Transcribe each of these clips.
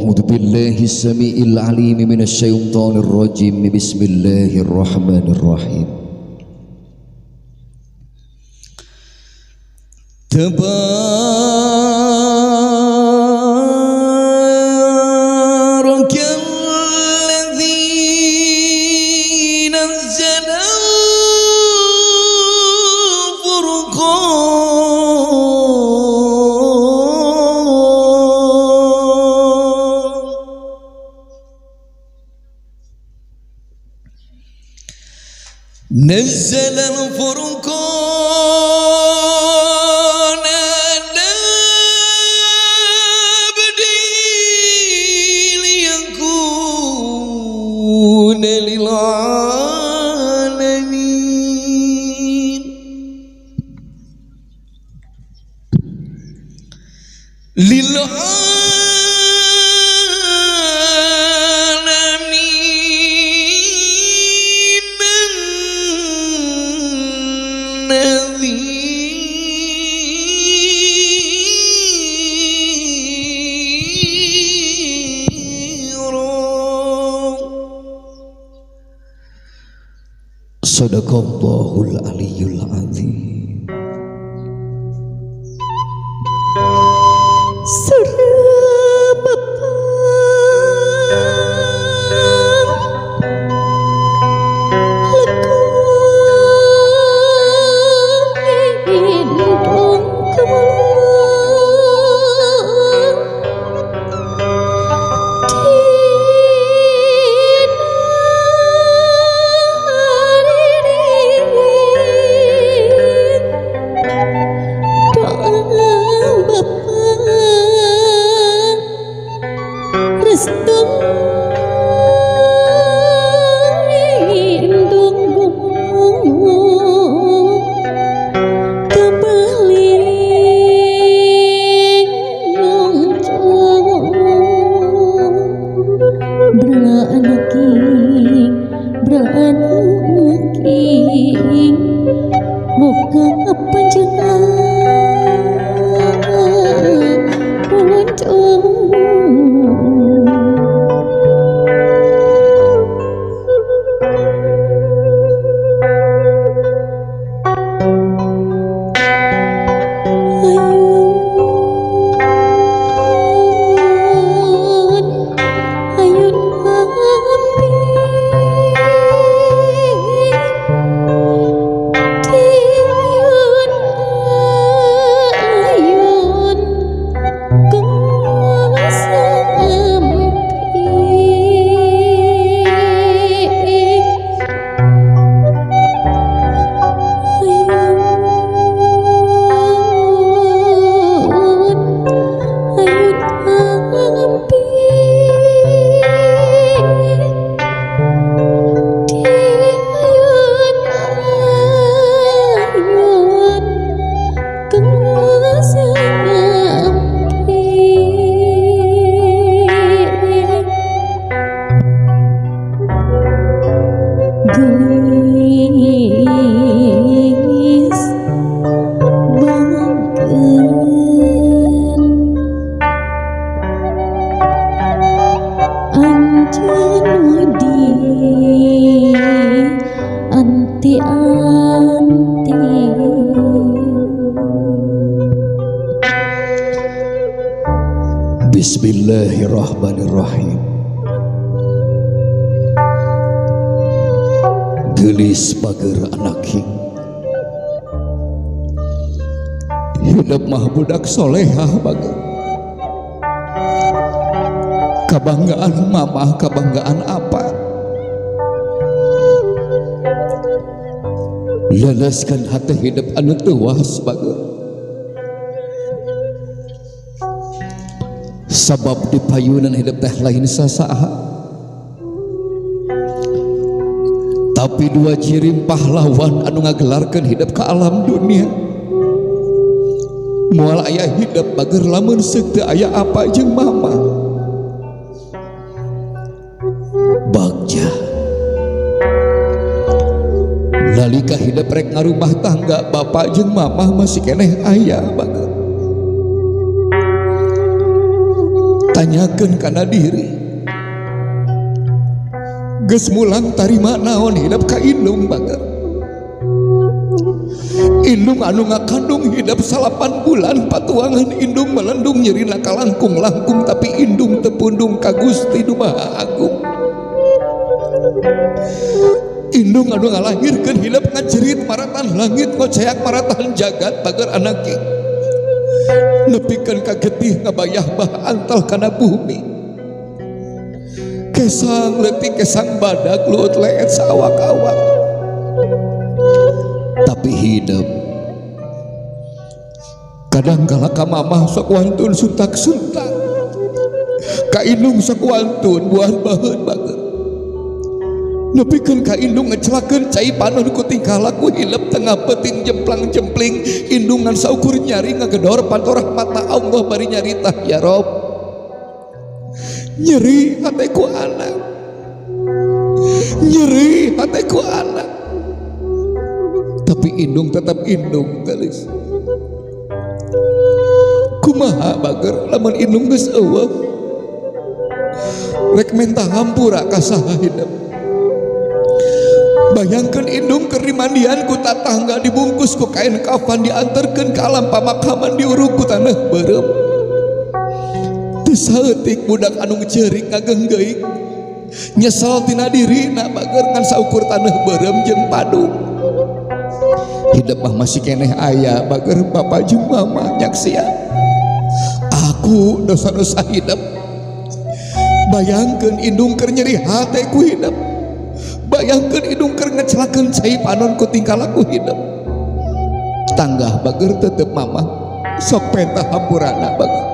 أعوذ بالله السميع العليم من الشيطان الرجيم بسم الله الرحمن الرحيم تبارك الذي نزل نزل الفرقان على عبده ليكون للعالمين Sadaqallahul aliyyul azim. Bismillahirrahmanirrahim. Gelis pager anak king hidup mah budak solehah bager. Kabanggaan mamah, kabanggaan apa? Lelaskan hati hidup anu tuas bager. Sabab di payunan hidup teh lain sasaha, tapi dua ciri pahlawan anu ngagelarkan hidup ke alam dunia. Mual ayah hidup bager lamun seuk teu aya apa jeung mama. Bagja nalika hidup rek ngarumah tangga bapak jeung mama masih keneh aya bager. tanyakeun kana diri, geus mulang tarima naon hidup ka indung bager. Indung anu ngakandung hidup 8 bulan patuangan indung melendung nyerina kalangkung-langkung, tapi indung tepundung ka Gusti Nu Maha Agung. Indung anu ngalahirkeun hidup ngajerit maratan langit ngoceak maratan jagat bager anake, nepikeun ka getih ngabayah bah antal kana bumi, kesang leutik kesang badak luut leet saawak-awak. Tapi hidup kadang kala ka mamah sok wantun suntak-suntak, ka indung sok wantun buah baheun bager. Nepikeun ka indung ngecelakeun cai panon ku tingkah laku hidup tengah peting jemplang-jempling, indungan saukur nyari ngagedor panto rahmatna Allah bari nyari tah ya Rob. Nyeri hateku anak, nyeri hateku anak. Tapi indung tetap indung gelis. Kumaha bager lamun indung geus eueuh, rek menta hampura ka saha hidup. Bayangkeun indung keur dimandian ku tatangga, dibungkus ku kain kafan, diantarkeun ka alam pamakaman, diuruk ku taneuh beureum. Teu saeutik budak anu ceurik ngageunggeing nyesel tina dirina bager ngan saukur taneuh beureum jeung padu. Hidup mah masih keneh aya bager bapa jeung mama nyaksian. Aku dosa-dosa hidup. Bayangkeun indung keur nyeri hate ku hidup. Bayangkeun indung keur ngecelakeun cai panon ku tingkah laku hidup. Tanggah bager tetep mama sok pentah hampurana bager.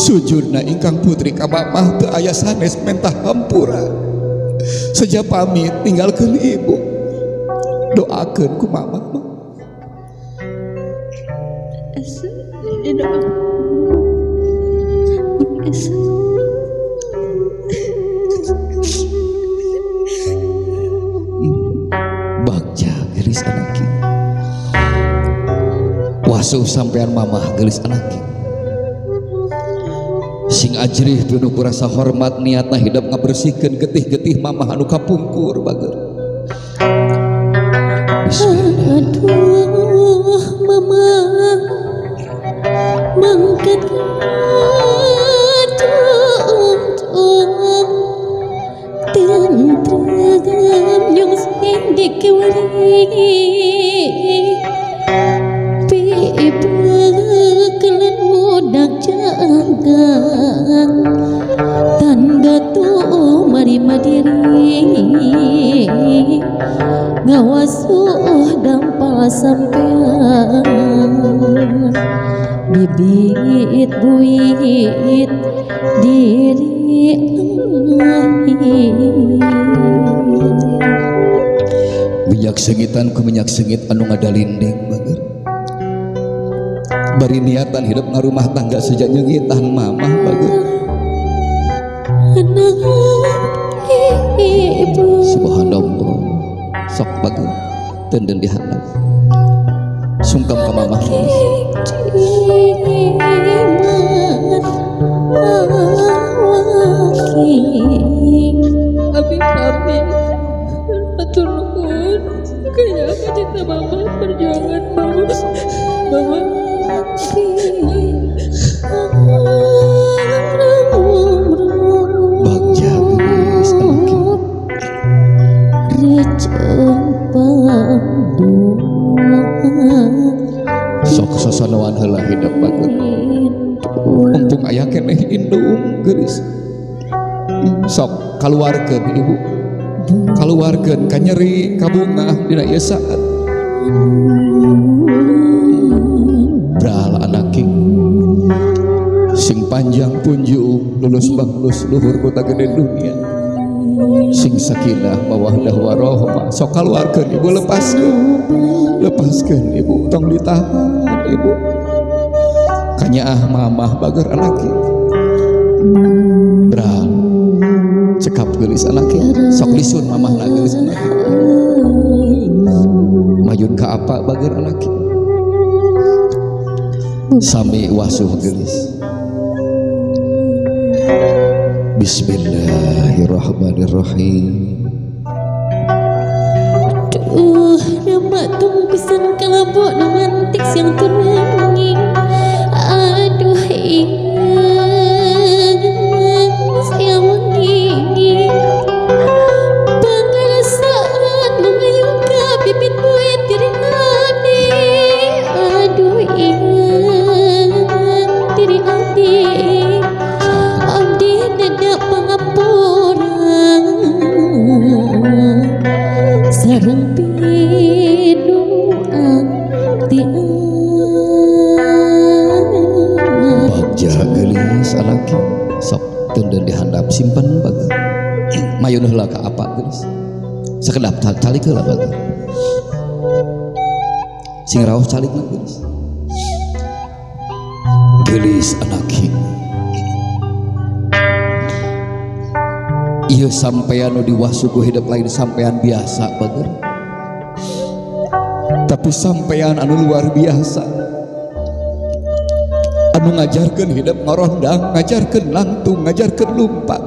Sujudna ingkang putri ka mamah teu aya sanes mentah hampura. Saja pamit tinggalkeun ibu, doakeun ku mamah. Bagja gelis anaki, wasuh sampean mamah gelis anaki. Sing ajrih penuh rasa hormat niatna hidup ngabersihkeun getih-getih mamah anu kapungkur bager. Aduh mama mangkat tentragam yung sendik wali pipagkelan mudak jagang tanda tu mari madiri ngawasuh dampal sampean bibit buit diri minyak sengitan ku minyak sengit anu ngadalinding bager. Bari niatan hidup ngarumah tangga sejak nyengitan mamah bager. Subhanallah sok bager tenden dihandap sungkem ka mamah cinta mama, perjuangan mama. Mama Bagja gelis anakku. Sok sasanawan heula hidup bagus. Mumpung aya keneh indung gelis. Sok kaluarkeun ibu. Kaluarkeun ka nyeri ka bungah dina ieu saat. Bral anak king sing panjang punjung lulus bagus luhur kota gede dunia sing sakinah mawaddah warohmah sok kaluarkeun ibu lepaskeun ibu tong ditahan ibu kanyaah mamah bager anaknya bral cekap geulis anaknya sok lisun mamahna geulis anaknya mayun ka apa bager anaknya sami wasuh geulis. Bismillahirrahmanirrahim. Duh, nama tungkusan kelabok romantik yang terangin. Aduh saya wangi pengerasaan mengayuka bibit buit diri abdi. Aduh diri abdi tidak pengapuran sareng pinuan Bagja geulis anaknya sok teu dihandap simpen bagus mayun heula ka apa geulis sakedap calik heula bagus sing raos calik mah geulis anaknya ieu sampean nu diwasu ku hidup lain sampean biasa bager tapi sampean anu luar biasa anu ngajarkeun hidup ngorondang ngajarkeun lantung ngajarkeun lumpat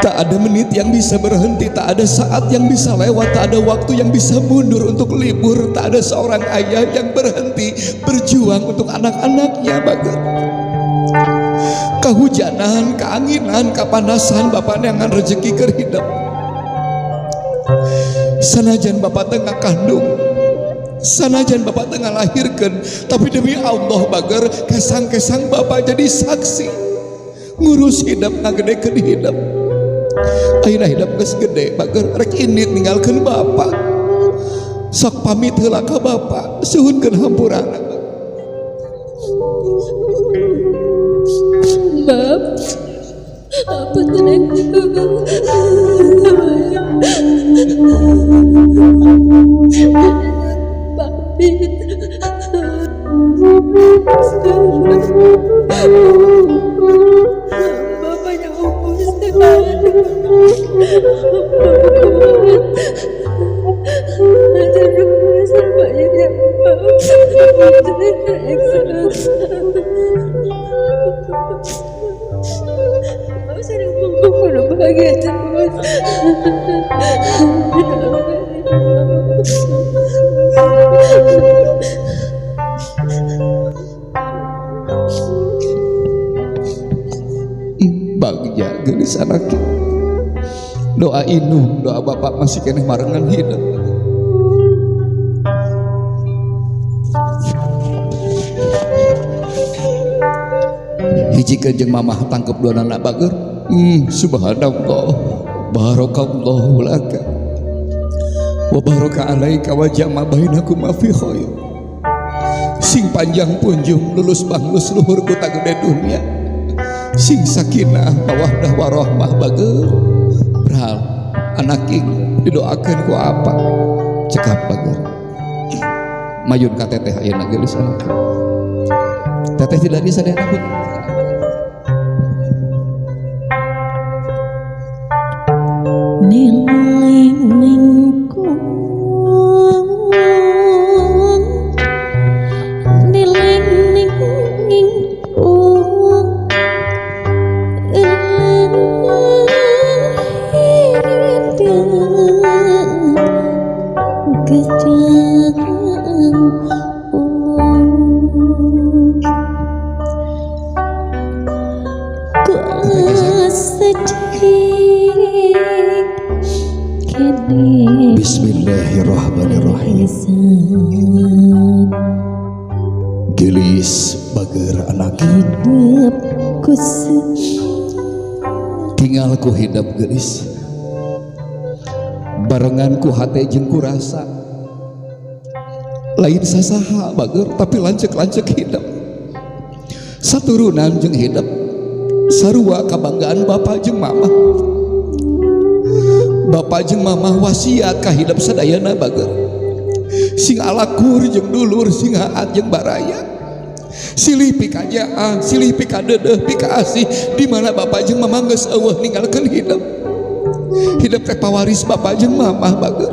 tak ada menit yang bisa berhenti tak ada saat yang bisa lewat tak ada waktu yang bisa mundur untuk libur tak ada seorang ayah yang berhenti berjuang untuk anak-anaknya bager kehujanan, keanginan, kepanasan bapak neangan rezeki keur hidup sanajan bapak tengah kandung sanajan bapak tengah lahirkan tapi demi Allah bager kesang-kesang bapak jadi saksi ngurus hidup ngagedekeun hidup ayeuna hidup geus gede bager rek indit ninggalkeun bapak sok pamit heula ka bapak suhunkeun hampurana Bab, apa tenang bapaknya umur bahagia terus. Bagja geulis anaknya doa indung doa bapak masih keneh marengan hidup hiji jeung mamah tangkep dua anak bager subhanallah barakallahu laka wa baraka alaika wa jama bainakum fi khair sing panjang punjung lulus banglus luhur ku ta gede dunia sing sakinah mawaddah warahmah bager brahal anak ing didoakeun ku apa cekap bager mayun ka teteh ayeuna geulis anak teteh tidak bisa dianakut Bismillahirrahmanirrahim. Gelis bager anak hidupku tinggal ku hidup gelis barengan ku hate jeung ku rasa lain sasaha bager tapi lancek-lancek hidup saturunan jeung hidup sarua kabanggaan bapa jeung mama. Bapak jeung mama wasiat ka hidup sadayana bager sing alakur jeung dulur sing haat jeung baraya silih pikajaan silih pikadedeh pikaasih di mana bapak jeung mama geus eueuh ninggalkeun hidup teh pawaris bapak jeung mama bager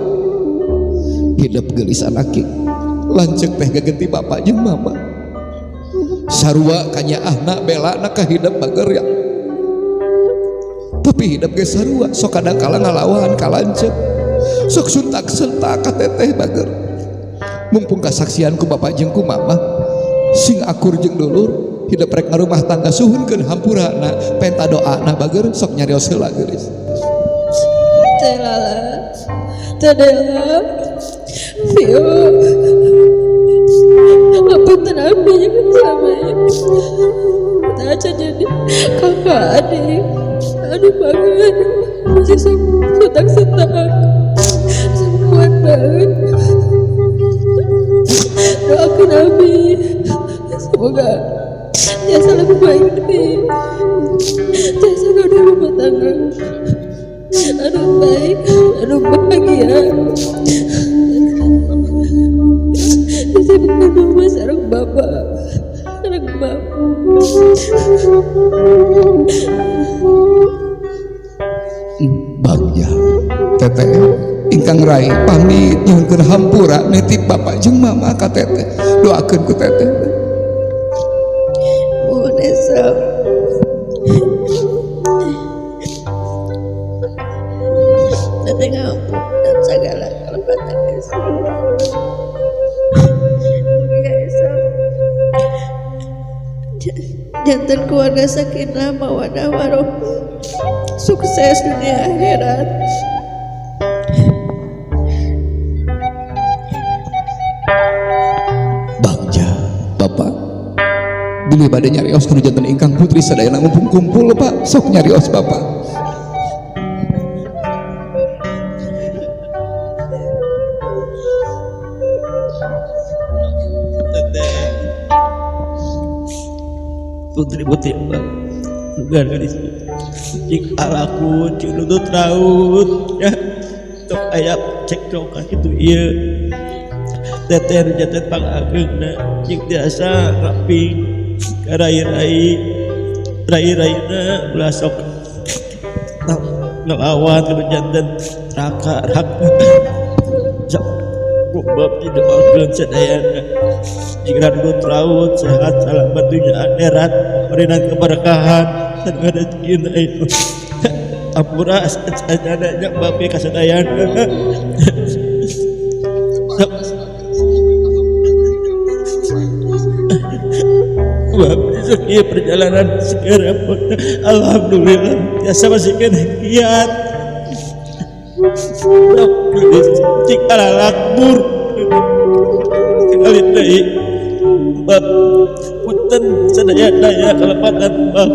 hidup geulis anaki lancek teh gaganti bapak jeung mama sarua kanyaahna belana ka hidup bager ya tapi hidup ge sarua sok kadang-kala ngalawan kalancet sok suntak-sentak ka teteh bager mumpung kasaksian ku bapak jeung ku mama sing akur jeung dulur hidup rek ngarumah tangga suhunkeun hampurana penta doana bager sok nyarios heula geulis telala tadela Vio apa tenapi samanya aja jadi kakak adik aduh banget masih sentak-sentak sembuhan banget doakan Abi semoga dia selalu baik nih dia selalu rumah tangga aduh baik aduh bahagia bisa bukan mama sarang bapak sarang bapak bagja teteh ingkang rai pamit nyuhunkeun hampura nitip bapak jeung mama ka teteh doakeun ku teteh Nesa teteh ngampun dan segala kelebatan Nesa jantan keluarga sakinah mawadah warohmah sukses dunia akhirat. bagja bapak bilih bade nyarios kana janten ingkang putri sadayana ngumpul kumpul pak sok nyarios bapak putri-putri abang lugar gadis cik alaku cik nutut raut ya tok ayap cek cokan itu iya teteh jatet pang agengna cik biasa rapi rai-raina ulah sok ngelawan ke jantan raka sok kubab tidak agen sadayana jika nutut raut sehat selamat dunia akhirat berinan keberkahan dan ada kina itu ampura sajadanya babi kasadayan babi sekian perjalanan sekarang alhamdulillah biasa masih kena kiat cik ala lakbur kali ini bab punten sadaya-daya kelepatan bab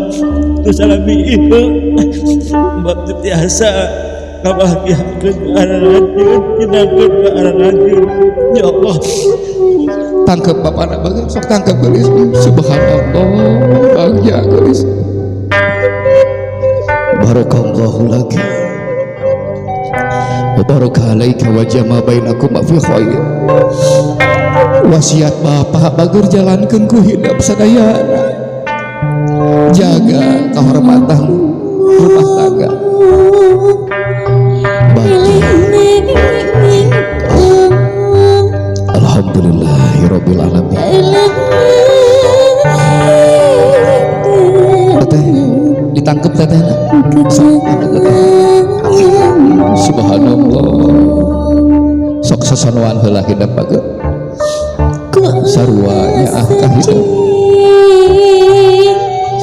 tusalami ieu bab biasa kabahagiaan araranjeun kinangkeun ka araranjeun ya Allah tangkep bapak anak bager sok tangkep gelis subhanallah bagja gelis barakallahu laki wa baraka alaika wa jama bainakum fi khair wasiat bapak bager jalankeun ku hidup sadayana jaga kehormatan rumah tangga alhamdulillahirabbil alamin teteh ditangkep teteh subhanallah sok sasanuan heula hidup bager sarua nya ah ka hidup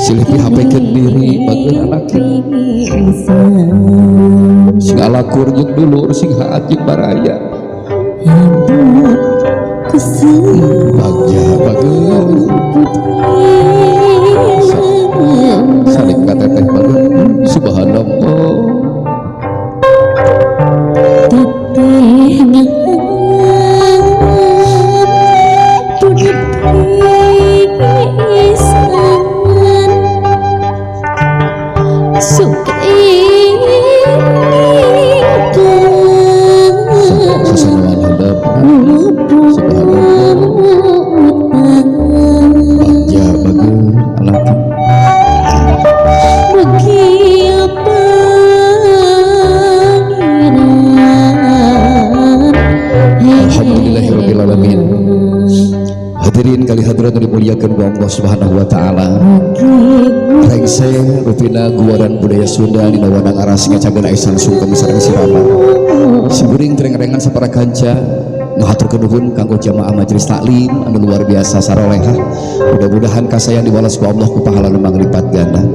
silih pihapekeun diri bageun anak sing alakur jeung dulur sing haat jeung baraya bagja bageun saling kateteh bageun subhanallah hadirin kali hadirat dimuliakan ku Allah Subhanahu wa taala. Rengse rupina guaran budaya Sunda dina wanang aras ngacageun aisan sungkem sareng sirama. Sibeuring tereng-rengan sapara kanca ngahaturkeun nuhun kanggo jamaah majelis taklim anu luar biasa saroleha. Mudah-mudahan kasayang dibalas ku Allah ku pahala nu manglipat ganda.